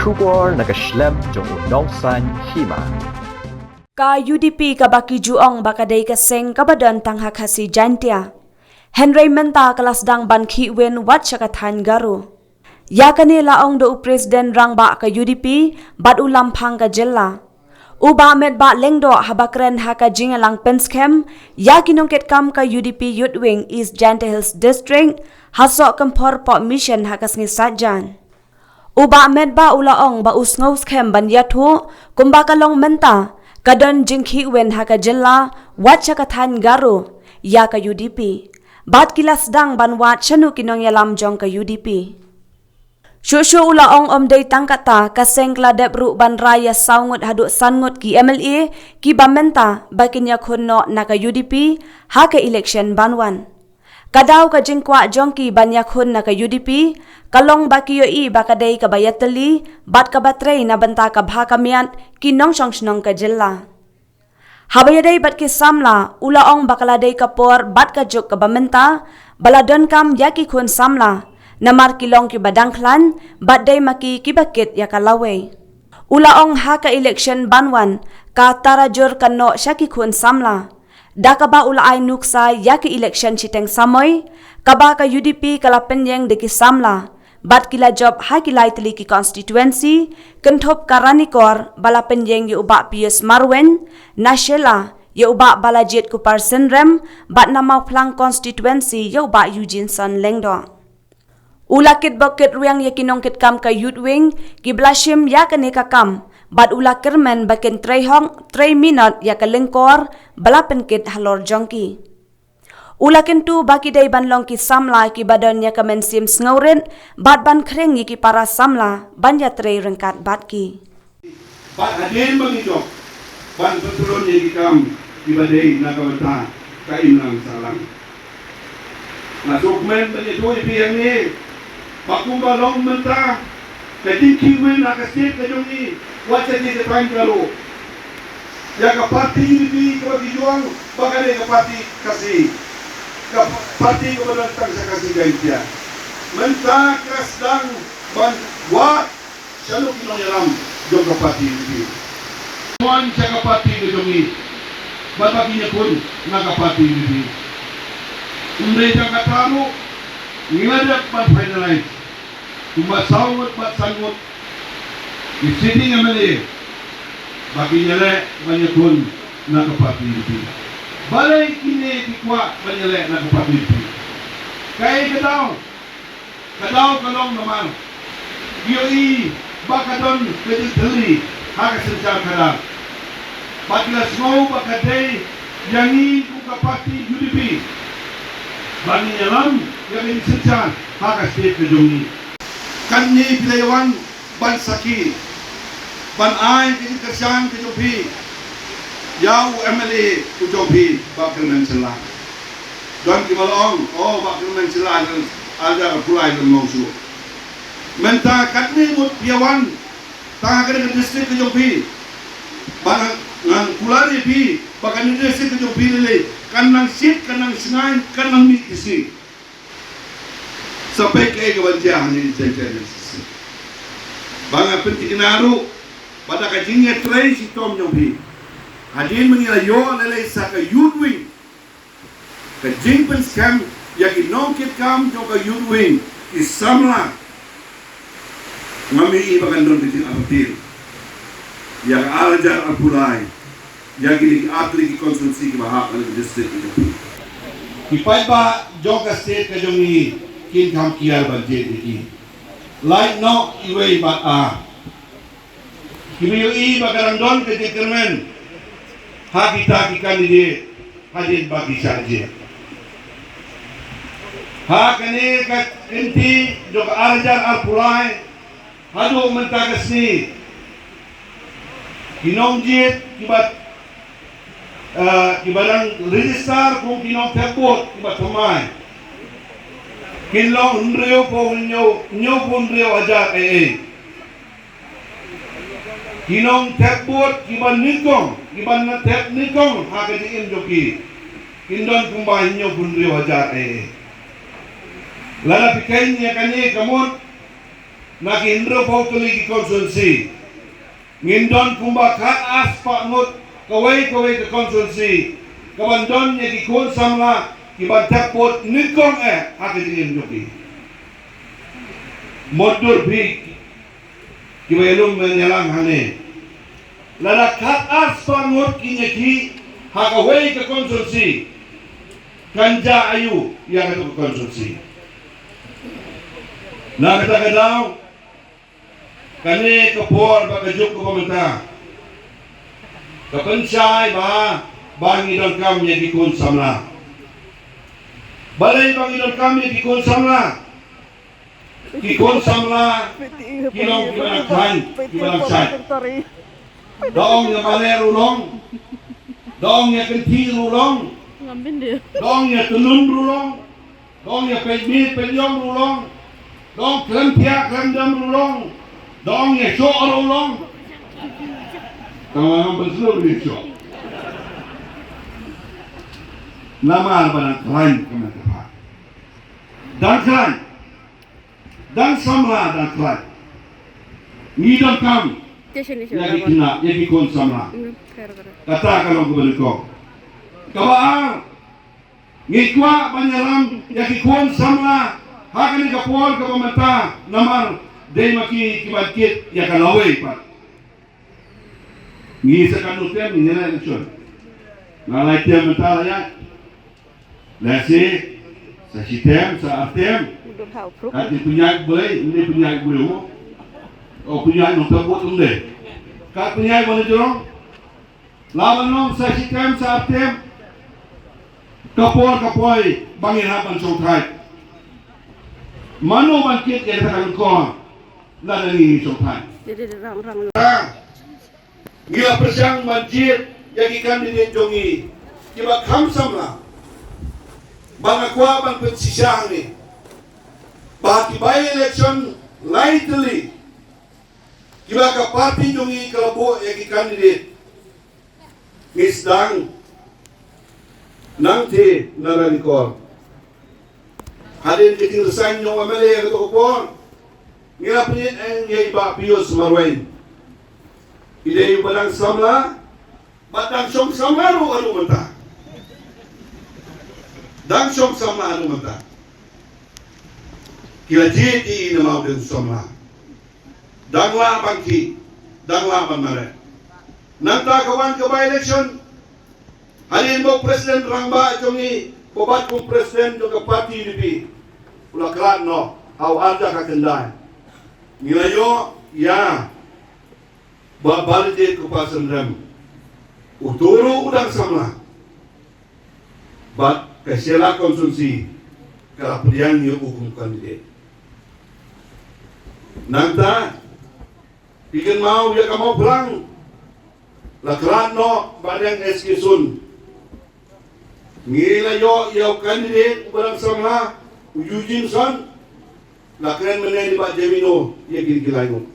Shubor nagaslem jong unongsan Hima. Ka UDP ka baki juong bakadai ka seng kabadan tangha khasi jantia. Henry menta kelas dang ban khiwen wat syakathan Garo. Ya kani laong do presiden rangba ka UDP bat ulam phang ka jella. Uba Metbah lengdo habakren haka jingalang penskem ya kinongket kam ka UDP Youth Wing East Jante Hills District hasok kempor po mission hakas ngi sajan. Uba Metbah ulaong ba usngaus kem ban yathu kumbakalong menta kadon jingki wen haka jella wat syakathan Garo ya ka UDP. Bat kilas dang ban wat chanu kinong yalam jong ka UDP. Shushu ulaong omday tangkata kaseng kladep ru ban raya saungut haduk sangut ki MLA ki bamenta bakin yakhono naka UDP haka election banwan. Kadaw ka jingkwa jongki ban yakhon naka UDP kalong bakiyo i bakadai ka bayatali bat ka batrei na banta ka bhakamiat ki nongshong shnong ka jilla. Habayadai bat ki samla ulaong bakaladai kapor bat ka juk ka bamenta baladon kam yaki khun samla namar kilong ki badangklan badai maki kibakit ya kalawe. Ulaong haka election banwan ka tarajur kano syaki khun samla. Dakaba ulaay nuksa yaki election chiteng samoy kaba ka UDP kala penyeng deki samla. Bat kila job hakilay tili ki constituency kenthop karanikor bala penyeng yu uba Pius Marwen Nashela yu uba balajit kupar senrem bat namaw plang constituency yu uba Eugene Son Lengdo. Ulakit bakit ruyang yakinongkit kam ka Youth Wing ki blashim ya kanika kam bat ula kermen bakin 3 minute ya kalengkor balapenkit halor jongki. Ulakin tu baki day banlong ki samla ki badan ya kamen sim sngorin bat ban kreng ki para samla ban ya 3 rengkat bat ki. Bat adin mangidok ban petulon ya ki kam ki badai nakawata ka imlang salang. Na dokumen banito ipiyang ni Pakumba long menta kadin kiwen nakasip kadong ni wacha ni detang Garo ya ka parti UDP ka dijuang bagale ka parti kasi ka parti ko datang sa kasi gantia menta Sdang ban wa salo kinong yaram jong ka parti UDP tuan sa ka parti kadong ni babaginya pun na ka parti UDP umre jang kataro ngiladak ban finalize Kumba sawut bat sangut di sitting MLA bagi nyelek banyak pun nak kapati itu. Balai kini dikuat banyelek nak kapati itu. Kai kadau kalong naman. Yoi bakadon kedi teli hak sencar kadang. Baklas mau bakadai yangi ku kapati UDP. Bani nyalam yang ini sencar hak state kejongi. Kanni pilayawan ban saki ban ay kini kerjaan ke jopi yau MLA ku jopi bakal mencelah dan kimalong bakal mencelah ada pulai mengongsu menta kanni mut piawan tang akan distrik ke jopi ban ngan kulari pi bakal distrik ke jopi lele kanang sit kanang sungai kanang mi kisi sampai ke kebanjian ini cengkeh bangga penting naru pada kajingnya tray si Tom Nyombi hadin mengira yo lele saka Youth Wing kajing penskam yaki nongkit kam joka Youth Wing isamla ngami ibakan don kecil apatir yang alajar apulai yaki atli ki konsumsi ki bahak alih distrik itu kipai ba joka state kajongi kin kam kiar budget ini like no iway bat kimiyo bagarang don ke determen hakita ki kandidate hadin bagi saja hakane ka inti jok arjar alpulai hadu mentagasni kinongjit kibat kibarang register kung kinong tepot kibat pemai Kinlong unreo po nyo punreo ajar Kinong tepbot kiban nikong kiban na tep nikong hakadiin joki kindon kumbahin nyo punreo ajar Lala pikain niya kani kamot Nagindro po tuloy ki konsulsi. Ngindon kumba kat as pa ngut kaway ka konsulsi. Kabandon niya kikun samla kibantapot nikong hakitingin nyoki. Modur big kibayalong menyalang hane. Lala kat as pa ngut kinyaki hakaway ka konsulsi. Kanja ayu yang itu konsulsi. Nakata daw kani kapor bakajuk ko pamenta. Kapansay ba bangi don kam nya dikun samla. Balay bangi don kam nya dikun samla. Dikun samla kilong kibalang say. Dong nya balay rulong. Dong nya kenti rulong. Dong nya tunun rulong. Dong nya pejmi penyong rulong. Dong klem pia klem dam rulong. Dong nya syok rulong. Tawang betul ni syok. Nama apa nak lain kena tepat. Dan lain. Dan samla dan lain. Ni dan kam. Yang kena, yang dikon samla. Kata kalau kepada kau. Kawan, ngikwa banyalam yang dikon samla. Hakan ni kapol ke pemerintah namar day maki kibadkit ya kalaway pa. Ngi sa kanutem ni nila eleksyon. Nalay tiam mentala ya. Lasi sa sitem sa artem. Kat punya boleh, ini punya boleh mo. O punya no tabot unde. Kat punya boleh jorong. Lawan nom sa sitem sa artem. Kapol kapoy bangin hapan songkai. Mano bangkit yang takkan kau nak nangi sopan. Gila persiang masjid yang ikan dijongi, kiba kamsam lah. Bang akwa bang pensisang ni, bahagi by election lightly. Kiba ka parti jongi kalabo yang ikan di Sdang, nangti naranikor. Hadin kiting resign yung MLA kato ko po. Ngira pinit ang iba piyos marwain. Ide yung balang samla. Batang siyong samla ro ano manta. Dang siyong samla ano manta. Kila jiti na mau din samla. Dangla bangki. Dangla banmare. Nanta kawan ka by election. Hadin mo President Rangba jongi bobat kong President yung kapati UDP. Ulakran no, awada kakendai. Nilayo, ya, babalide ko pa sandram. Uturo udang samla. But kasila konsumsi, kalapudian niyo hukum kandide. Nanta, ikan mau ya kamu pulang. Lakran no, badang eskisun. Nilayo, yaw kandide, udang samla. Ujujin son, lakran mana ni Pak Jamino, ia kira-kira itu.